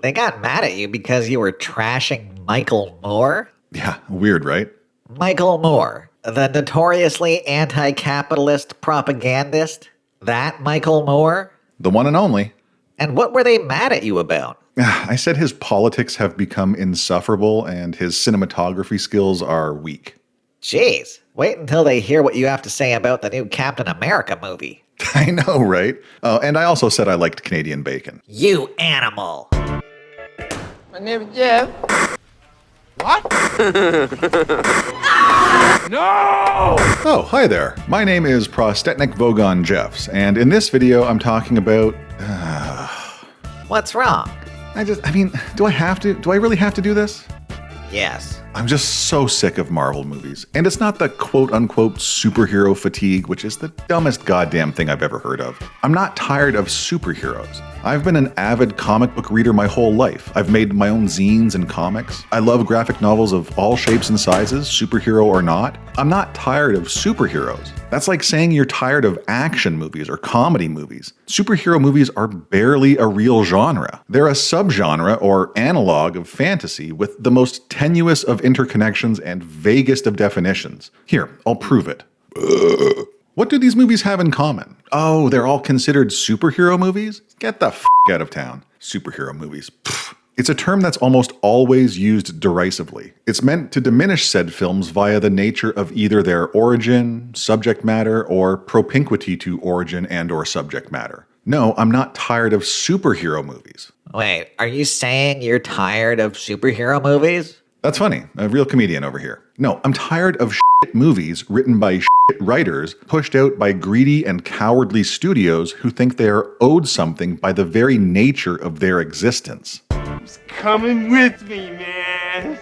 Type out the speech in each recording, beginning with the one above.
They got mad at you because you were trashing Michael Moore? Yeah, weird, right? Michael Moore, the notoriously anti-capitalist propagandist? That Michael Moore? The one and only. And what were they mad at you about? I said his politics have become insufferable and his cinematography skills are weak. Jeez, wait until they hear what you have to say about the new Captain America movie. I know, right? Oh, and I also said I liked Canadian bacon. You animal! My name is Jeff. What? No! Oh, hi there. My name is Prostetnik Vogon Jeffs, and in this video I'm talking about... What's wrong? Do I really have to do this? Yes. I'm just so sick of Marvel movies. And it's not the quote-unquote superhero fatigue, which is the dumbest goddamn thing I've ever heard of. I'm not tired of superheroes. I've been an avid comic book reader my whole life. I've made my own zines and comics. I love graphic novels of all shapes and sizes, superhero or not. I'm not tired of superheroes. That's like saying you're tired of action movies or comedy movies. Superhero movies are barely a real genre. They're a subgenre or analog of fantasy with the most tenuous of interconnections and vaguest of definitions. Here, I'll prove it. What do these movies have in common? Oh, they're all considered superhero movies? Get the f*** out of town. Superhero movies. Pfft. It's a term that's almost always used derisively. It's meant to diminish said films via the nature of either their origin, subject matter, or propinquity to origin and or subject matter. No, I'm not tired of superhero movies. Wait, are you saying you're tired of superhero movies? That's funny. A real comedian over here. No, I'm tired of shit movies written by shit writers pushed out by greedy and cowardly studios who think they are owed something by the very nature of their existence. He's coming with me, man.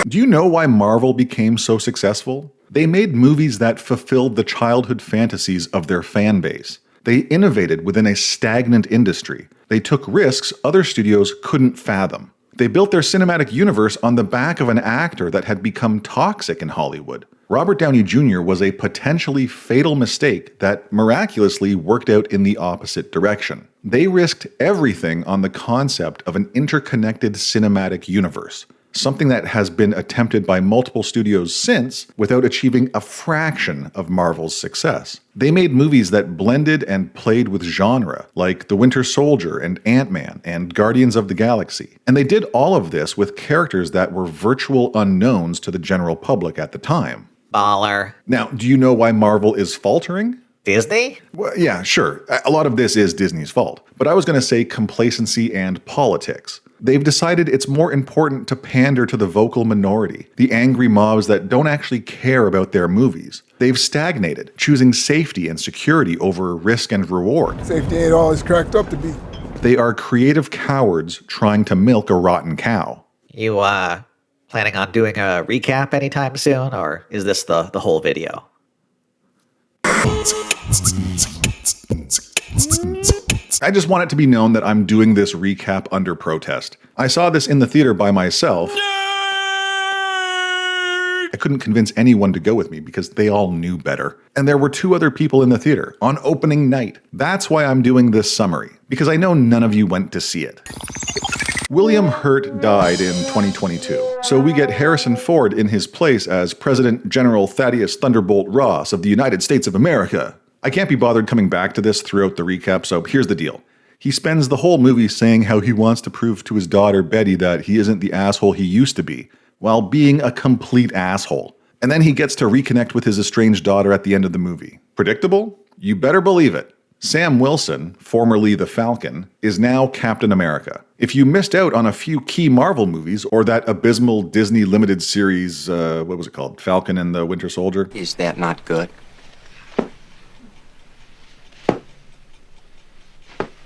Do you know why Marvel became so successful? They made movies that fulfilled the childhood fantasies of their fan base. They innovated within a stagnant industry. They took risks other studios couldn't fathom. They built their cinematic universe on the back of an actor that had become toxic in Hollywood. Robert Downey Jr. was a potentially fatal mistake that miraculously worked out in the opposite direction. They risked everything on the concept of an interconnected cinematic universe. Something that has been attempted by multiple studios since without achieving a fraction of Marvel's success. They made movies that blended and played with genre, like The Winter Soldier and Ant-Man and Guardians of the Galaxy. And they did all of this with characters that were virtual unknowns to the general public at the time. Baller. Now, do you know why Marvel is faltering? Disney? Well, yeah, sure. A lot of this is Disney's fault. But I was going to say complacency and politics. They've decided it's more important to pander to the vocal minority, the angry mobs that don't actually care about their movies. They've stagnated, choosing safety and security over risk and reward. Safety ain't all it's cracked up to be. They are creative cowards trying to milk a rotten cow. You, planning on doing a recap anytime soon, or is this the whole video? I just want it to be known that I'm doing this recap under protest. I saw this in the theater by myself. I couldn't convince anyone to go with me because they all knew better. And there were 2 other people in the theater on opening night. That's why I'm doing this summary, because I know none of you went to see it. William Hurt died in 2022, so we get Harrison Ford in his place as President General Thaddeus Thunderbolt Ross of the United States of America. I can't be bothered coming back to this throughout the recap, so here's the deal. He spends the whole movie saying how he wants to prove to his daughter Betty that he isn't the asshole he used to be, while being a complete asshole. And then he gets to reconnect with his estranged daughter at the end of the movie. Predictable? You better believe it. Sam Wilson, formerly the Falcon, is now Captain America. If you missed out on a few key Marvel movies or that abysmal Disney limited series, what was it called? Falcon and the Winter Soldier? Is that not good?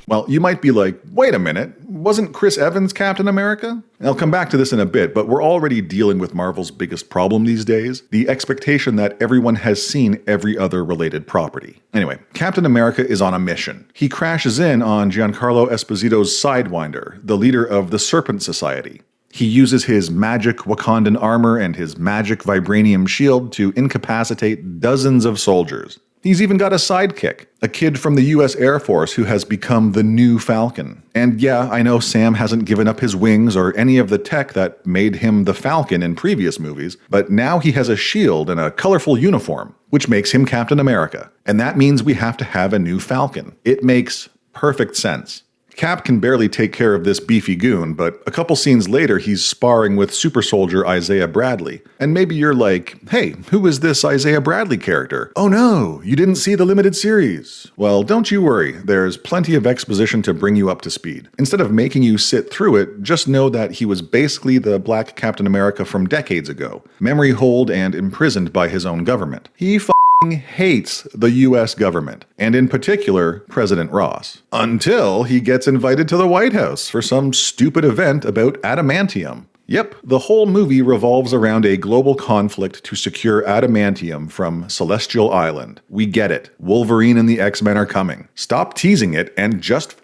Well, you might be like, wait a minute, wasn't Chris Evans Captain America? I'll come back to this in a bit, but we're already dealing with Marvel's biggest problem these days, the expectation that everyone has seen every other related property. Anyway, Captain America is on a mission. He crashes in on Giancarlo Esposito's Sidewinder, the leader of the Serpent Society. He uses his magic Wakandan armor and his magic vibranium shield to incapacitate dozens of soldiers. He's even got a sidekick, a kid from the US Air Force who has become the new Falcon. And yeah, I know Sam hasn't given up his wings or any of the tech that made him the Falcon in previous movies, but now he has a shield and a colorful uniform, which makes him Captain America. And that means we have to have a new Falcon. It makes perfect sense. Cap can barely take care of this beefy goon, but a couple scenes later he's sparring with super soldier Isaiah Bradley. And maybe you're like, hey, who is this Isaiah Bradley character? Oh no, you didn't see the limited series. Well, don't you worry, there's plenty of exposition to bring you up to speed. Instead of making you sit through it, just know that he was basically the Black Captain America from decades ago, memory holed and imprisoned by his own government. He hates the US government, and in particular, President Ross, until he gets invited to the White House for some stupid event about adamantium. Yep, the whole movie revolves around a global conflict to secure adamantium from Celestial Island. We get it. Wolverine and the X-Men are coming. Stop teasing it and just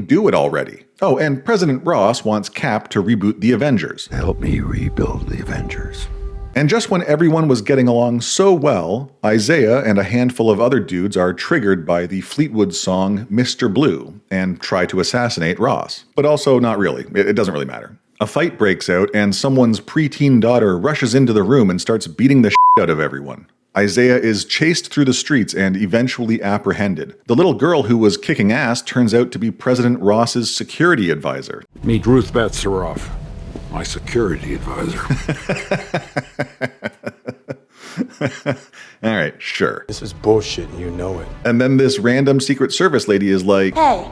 do it already. Oh, and President Ross wants Cap to reboot the Avengers. Help me rebuild the Avengers. And just when everyone was getting along so well, Isaiah and a handful of other dudes are triggered by the Fleetwood song Mr. Blue and try to assassinate Ross. But also not really. It doesn't really matter. A fight breaks out and someone's preteen daughter rushes into the room and starts beating the shit out of everyone. Isaiah is chased through the streets and eventually apprehended. The little girl who was kicking ass turns out to be President Ross's security advisor. Meet Ruth Betzeroff, my security advisor. All right, sure. This is bullshit and you know it. And then this random Secret Service lady is like, Hey,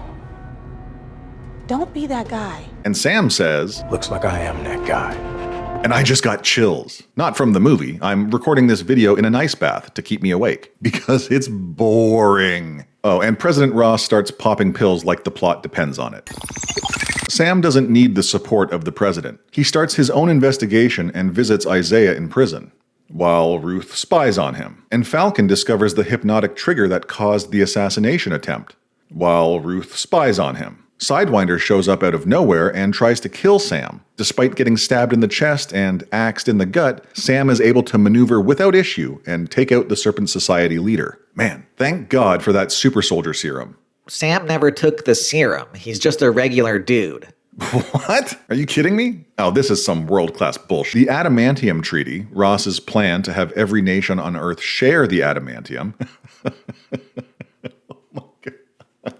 don't be that guy. and Sam says, Looks like I am that guy. and I just got chills. Not from the movie. I'm recording this video in an ice bath to keep me awake. Because it's boring. Oh, and President Ross starts popping pills like the plot depends on it. Sam doesn't need the support of the president. He starts his own investigation and visits Isaiah in prison, while Ruth spies on him. And Falcon discovers the hypnotic trigger that caused the assassination attempt, while Ruth spies on him. Sidewinder shows up out of nowhere and tries to kill Sam. Despite getting stabbed in the chest and axed in the gut, Sam is able to maneuver without issue and take out the Serpent Society leader. Man, thank God for that super soldier serum. Sam never took the serum. He's just a regular dude. What? Are you kidding me? Oh, this is some world-class bullshit. The Adamantium Treaty, Ross's plan to have every nation on Earth share the adamantium. Oh my God.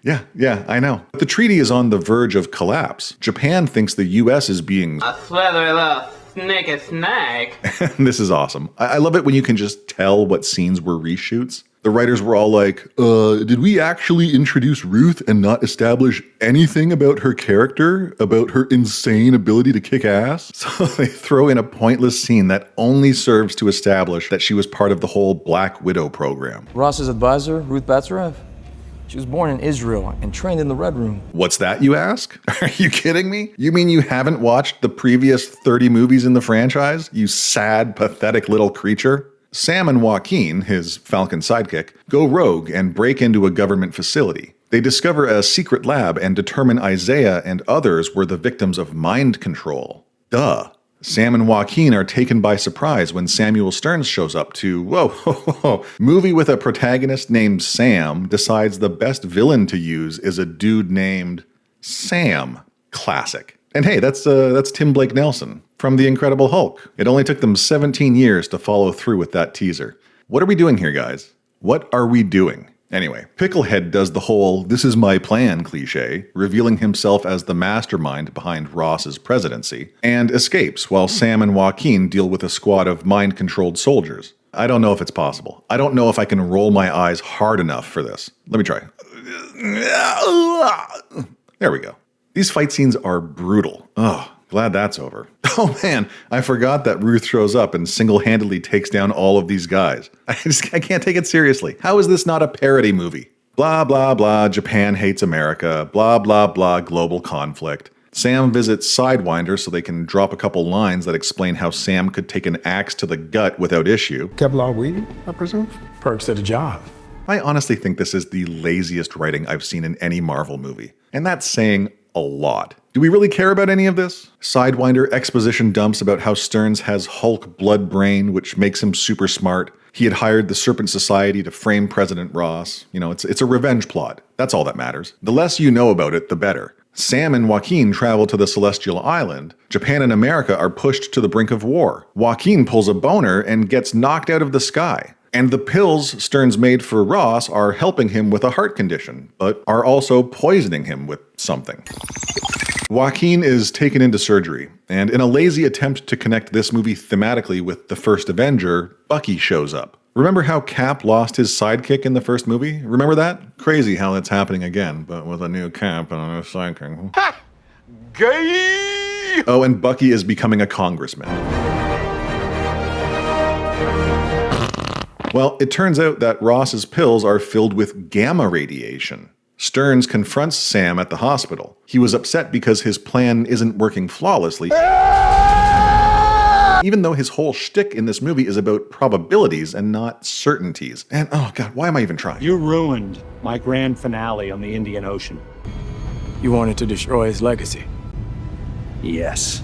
Yeah, I know. But the treaty is on the verge of collapse. Japan thinks the US is being a slither little sneaky snake. This is awesome. I love it when you can just tell what scenes were reshoots. The writers were all like, did we actually introduce Ruth and not establish anything about her character, about her insane ability to kick ass? So they throw in a pointless scene that only serves to establish that she was part of the whole Black Widow program. Ross's advisor, Ruth Betzeroff. She was born in Israel and trained in the Red Room. What's that, you ask? Are you kidding me? You mean you haven't watched the previous 30 movies in the franchise, you sad, pathetic little creature? Sam and Joaquin, his Falcon sidekick, go rogue and break into a government facility. They discover a secret lab and determine Isaiah and others were the victims of mind control. Duh. Sam and Joaquin are taken by surprise when Samuel Stearns shows up to, movie with a protagonist named Sam decides the best villain to use is a dude named Sam. Classic. And hey, that's Tim Blake Nelson from The Incredible Hulk. It only took them 17 years to follow through with that teaser. What are we doing here, guys? What are we doing? Anyway, Picklehead does the whole "this is my plan" cliche, revealing himself as the mastermind behind Ross's presidency, and escapes while Sam and Joaquin deal with a squad of mind-controlled soldiers. I don't know if it's possible. I don't know if I can roll my eyes hard enough for this. Let me try. There we go. These fight scenes are brutal. Oh, glad that's over. Oh man, I forgot that Ruth shows up and single-handedly takes down all of these guys. I can't take it seriously. How is this not a parody movie? Blah, blah, blah, Japan hates America. Blah, blah, blah, global conflict. Sam visits Sidewinder so they can drop a couple lines that explain how Sam could take an axe to the gut without issue. Kevlar weed, I presume? Perks of the job. I honestly think this is the laziest writing I've seen in any Marvel movie. And that's saying a lot. Do we really care about any of this? Sidewinder exposition dumps about how Stearns has Hulk blood brain, which makes him super smart. He had hired the Serpent Society to frame President Ross. You know, it's a revenge plot. That's all that matters. The less you know about it, the better. Sam and Joaquin travel to the Celestial Island. Japan and America are pushed to the brink of war. Joaquin pulls a boner and gets knocked out of the sky. And the pills Stearns made for Ross are helping him with a heart condition, but are also poisoning him with something. Joaquin is taken into surgery, and in a lazy attempt to connect this movie thematically with the first Avenger, Bucky shows up. Remember how Cap lost his sidekick in the first movie? Remember that? Crazy how that's happening again, but with a new Cap and a new sidekick. Ha! Gay! Oh, and Bucky is becoming a congressman. Well, it turns out that Ross's pills are filled with gamma radiation. Stearns confronts Sam at the hospital. He was upset because his plan isn't working flawlessly. Even though his whole shtick in this movie is about probabilities and not certainties. And oh god, why am I even trying? You ruined my grand finale on the Indian Ocean. You wanted to destroy his legacy. Yes.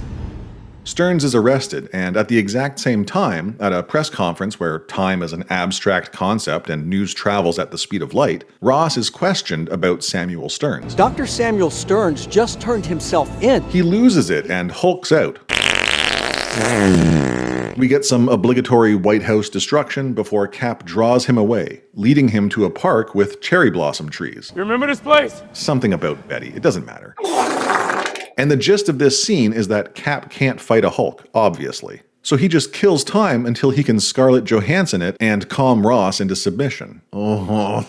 Stearns is arrested, and at the exact same time, at a press conference where time is an abstract concept and news travels at the speed of light, Ross is questioned about Samuel Stearns. Dr. Samuel Stearns just turned himself in. He loses it and hulks out. We get some obligatory White House destruction before Cap draws him away, leading him to a park with cherry blossom trees. You remember this place? Something about Betty, it doesn't matter. And the gist of this scene is that Cap can't fight a Hulk, obviously. So he just kills time until he can Scarlett Johansson it and calm Ross into submission. Oh,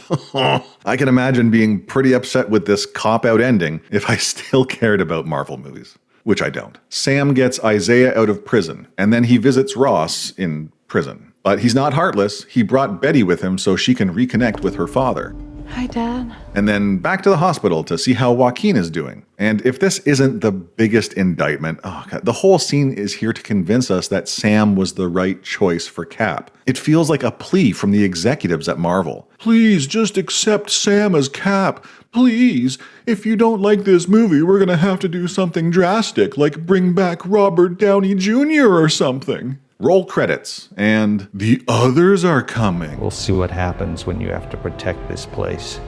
I can imagine being pretty upset with this cop-out ending if I still cared about Marvel movies. Which I don't. Sam gets Isaiah out of prison, and then he visits Ross in prison. But he's not heartless. He brought Betty with him so she can reconnect with her father. Hi, Dad. And then back to the hospital to see how Joaquin is doing. And if this isn't the biggest indictment, oh god, the whole scene is here to convince us that Sam was the right choice for Cap. It feels like a plea from the executives at Marvel. Please just accept Sam as Cap. Please, if you don't like this movie, we're gonna have to do something drastic, like bring back Robert Downey Jr. or something. Roll credits, and the others are coming. We'll see what happens when you have to protect this place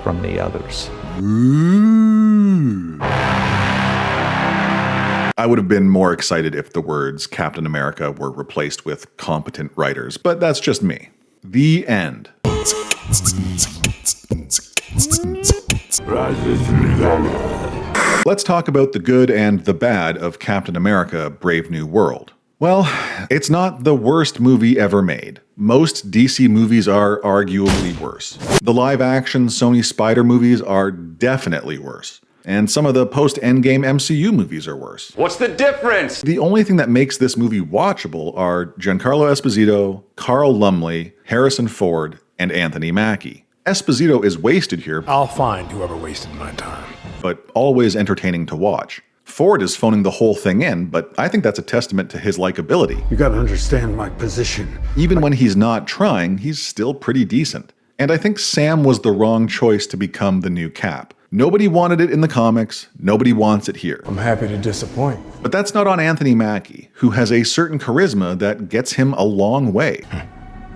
from the others. Ooh. I would have been more excited if the words Captain America were replaced with competent writers, but that's just me. The end. Let's talk about the good and the bad of Captain America: Brave New World. Well, it's not the worst movie ever made. Most DC movies are arguably worse. The live-action Sony Spider movies are definitely worse. And some of the post-Endgame MCU movies are worse. What's the difference? The only thing that makes this movie watchable are Giancarlo Esposito, Carl Lumbly, Harrison Ford, and Anthony Mackie. Esposito is wasted here. I'll find whoever wasted my time. But always entertaining to watch. Ford is phoning the whole thing in, but I think that's a testament to his likability. You gotta understand my position. Even when he's not trying, he's still pretty decent. And I think Sam was the wrong choice to become the new Cap. Nobody wanted it in the comics, nobody wants it here. I'm happy to disappoint. But that's not on Anthony Mackie, who has a certain charisma that gets him a long way.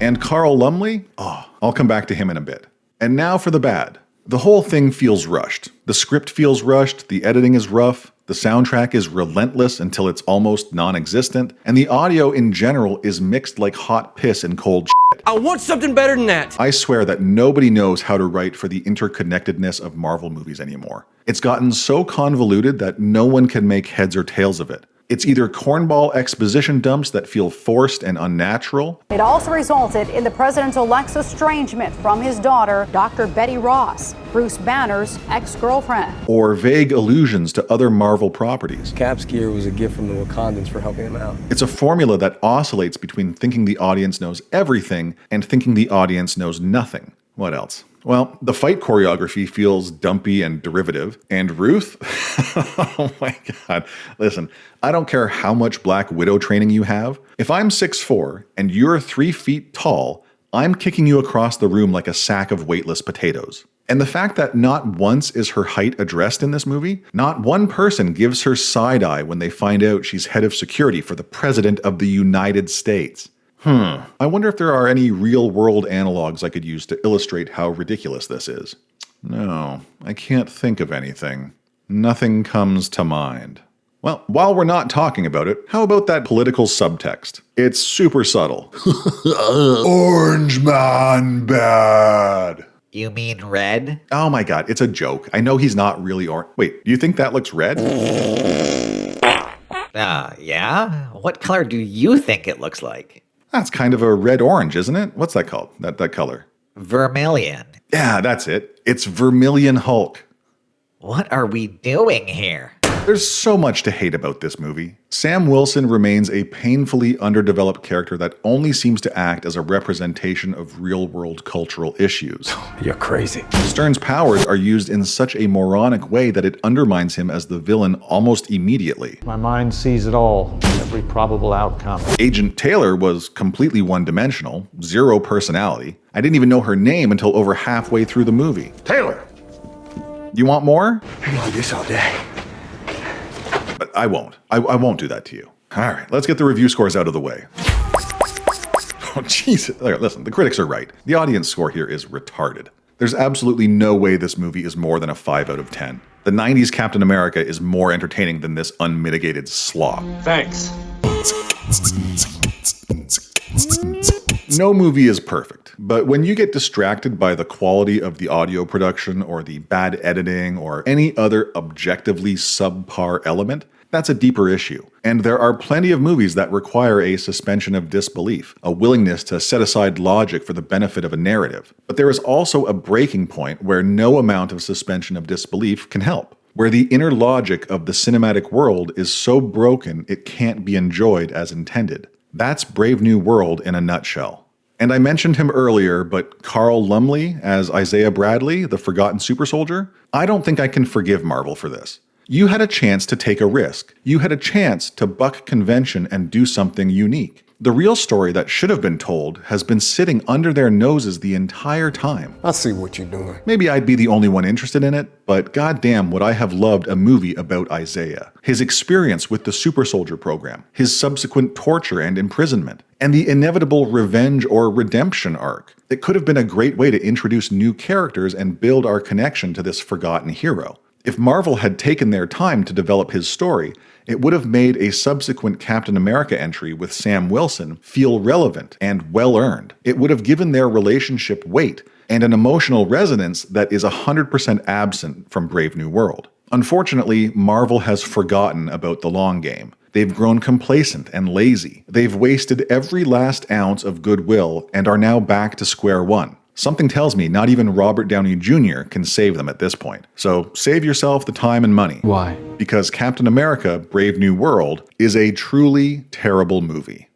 And Carl Lumbly? Oh, I'll come back to him in a bit. And now for the bad. The whole thing feels rushed. The script feels rushed, the editing is rough, the soundtrack is relentless until it's almost non-existent, and the audio in general is mixed like hot piss and cold shit. I want something better than that. I swear that nobody knows how to write for the interconnectedness of Marvel movies anymore. It's gotten so convoluted that no one can make heads or tails of it. It's either cornball exposition dumps that feel forced and unnatural. It also resulted in the president-elect's estrangement from his daughter, Dr. Betty Ross, Bruce Banner's ex-girlfriend. Or vague allusions to other Marvel properties. Cap's gear was a gift from the Wakandans for helping him out. It's a formula that oscillates between thinking the audience knows everything and thinking the audience knows nothing. What else? Well, the fight choreography feels dumpy and derivative. And Ruth? Oh my god. Listen, I don't care how much Black Widow training you have. If I'm 6'4" and you're 3 feet tall, I'm kicking you across the room like a sack of weightless potatoes. And the fact that not once is her height addressed in this movie, not one person gives her side-eye when they find out she's head of security for the President of the United States. I wonder if there are any real-world analogs I could use to illustrate how ridiculous this is. No, I can't think of anything. Nothing comes to mind. Well, while we're not talking about it, how about that political subtext? It's super subtle. Orange man bad. You mean red? Oh my god, it's a joke. I know he's not really orange. Wait, do you think that looks red? Yeah? What color do you think it looks like? That's kind of a red-orange, isn't it? What's that called? That color? Vermilion. Yeah, that's it. It's Vermilion Hulk. What are we doing here? There's so much to hate about this movie. Sam Wilson remains a painfully underdeveloped character that only seems to act as a representation of real-world cultural issues. You're crazy. Stern's powers are used in such a moronic way that it undermines him as the villain almost immediately. My mind sees it all, every probable outcome. Agent Taylor was completely one-dimensional, zero personality. I didn't even know her name until over halfway through the movie. Taylor! You want more? I can do this all day. But I won't. I won't do that to you. All right, let's get the review scores out of the way. Oh, Jesus. Listen, the critics are right. The audience score here is retarded. There's absolutely no way this movie is more than a 5 out of 10. The 90s Captain America is more entertaining than this unmitigated slop. Thanks. No movie is perfect, but when you get distracted by the quality of the audio production or the bad editing or any other objectively subpar element, that's a deeper issue. And there are plenty of movies that require a suspension of disbelief, a willingness to set aside logic for the benefit of a narrative. But there is also a breaking point where no amount of suspension of disbelief can help, where the inner logic of the cinematic world is so broken it can't be enjoyed as intended. That's Brave New World in a nutshell. And I mentioned him earlier, but Carl Lumley as Isaiah Bradley, the forgotten super soldier, I don't think I can forgive Marvel for this. You had a chance to take a risk. You had a chance to buck convention and do something unique. The real story that should have been told has been sitting under their noses the entire time. I see what you're doing. Maybe I'd be the only one interested in it, but goddamn would I have loved a movie about Isaiah. His experience with the super soldier program, his subsequent torture and imprisonment, and the inevitable revenge or redemption arc. It could have been a great way to introduce new characters and build our connection to this forgotten hero. If Marvel had taken their time to develop his story, it would have made a subsequent Captain America entry with Sam Wilson feel relevant and well-earned. It would have given their relationship weight and an emotional resonance that is 100% absent from Brave New World. Unfortunately, Marvel has forgotten about the long game. They've grown complacent and lazy. They've wasted every last ounce of goodwill and are now back to square one. Something tells me not even Robert Downey Jr. can save them at this point. So save yourself the time and money. Why? Because Captain America: Brave New World is a truly terrible movie.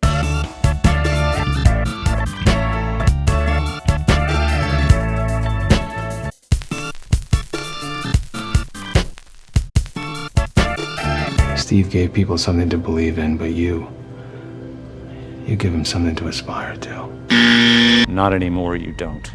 Steve gave people something to believe in, but you give them something to aspire to. Not anymore, you don't.